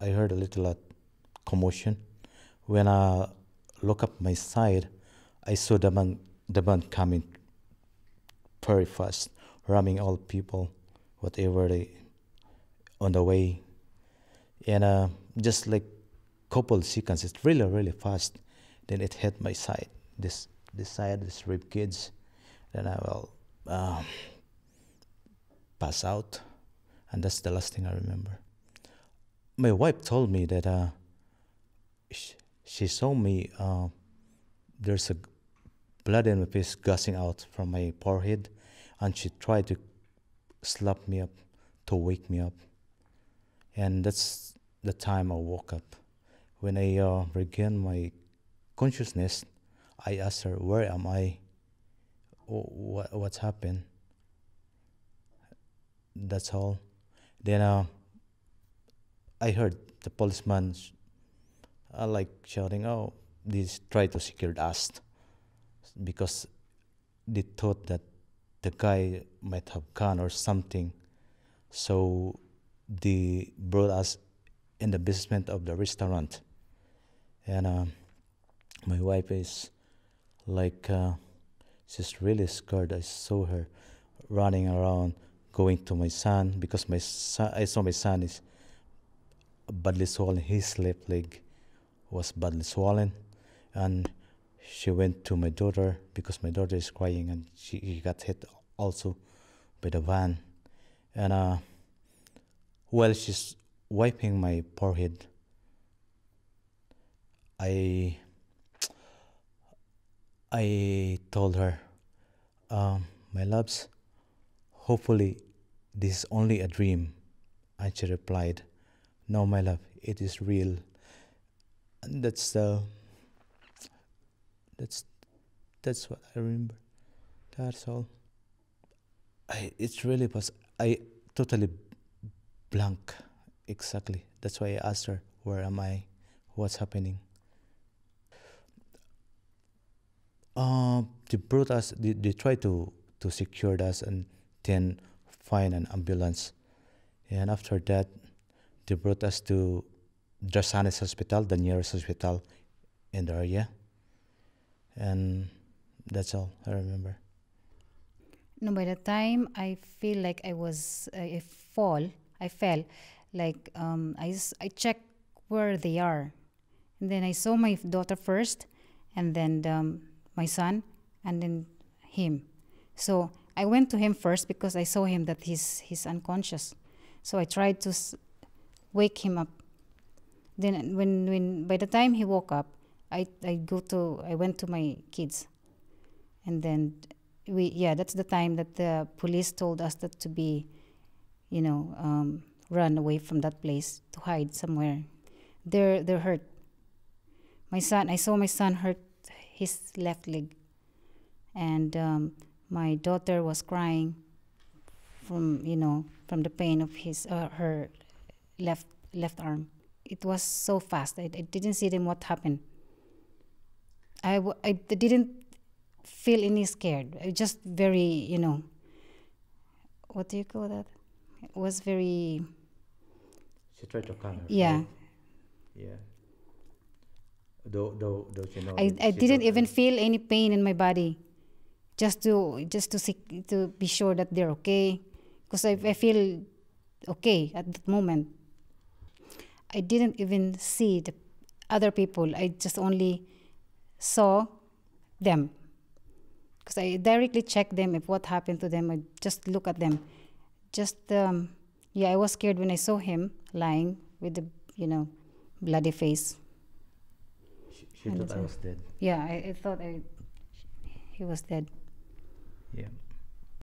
I heard a little commotion. When I look up my side, I saw the man coming very fast, ramming all people, whatever they on the way, and just like couple seconds, it's really really fast. Then it hit my side, this side, this rib cage. Then I will pass out, and that's the last thing I remember. My wife told me that she saw me. There's a blood in my face gushing out from my forehead, and she tried to slap me up to wake me up. And that's the time I woke up. When I regained my consciousness, I asked her, "Where am I? What's happened?" That's all. Then I heard the policeman like shouting, "Oh, these try to secure us," because they thought that the guy might have gone or something. So they brought us in the basement of the restaurant. And my wife is like, she's really scared. I saw her running around, going to my son, because I saw my son is badly swollen. His left leg was badly swollen. And she went to my daughter because my daughter is crying, and she got hit also by the van. And while she's wiping my forehead, I told her, "My loves, hopefully this is only a dream." And she replied, "No, my love, it is real." And that's what I remember. That's all. It's really was I totally blank. Exactly. That's why I asked her, "Where am I? What's happening?" They brought us. They tried to secure us and then find an ambulance. And after that, they brought us to Drassanes Hospital, the nearest hospital in the area. And that's all I remember. No, by the time I feel like I fell, like I checked where they are, and then I saw my daughter first, and then my son, and then him. So I went to him first because I saw him that he's unconscious. So I tried to wake him up. Then when by the time he woke up, I went to my kids, and then that's the time that the police told us that to be, run away from that place to hide somewhere. They're hurt. I saw my son hurt his left leg, and my daughter was crying from the pain of her left arm. It was so fast. I didn't see them what happened. I didn't feel any scared. I just very, what do you call that? It was very... She tried to calm her. Yeah. Right? Yeah. Though you know. I didn't even feel any pain in my body. Just to see, to be sure that they're okay, because I feel okay at that moment. I didn't even see the other people. I just only saw them, because I directly checked them if what happened to them. I just look at them. I was scared when I saw him lying with the bloody face. She thought I was dead. Yeah, I thought he was dead. Yeah.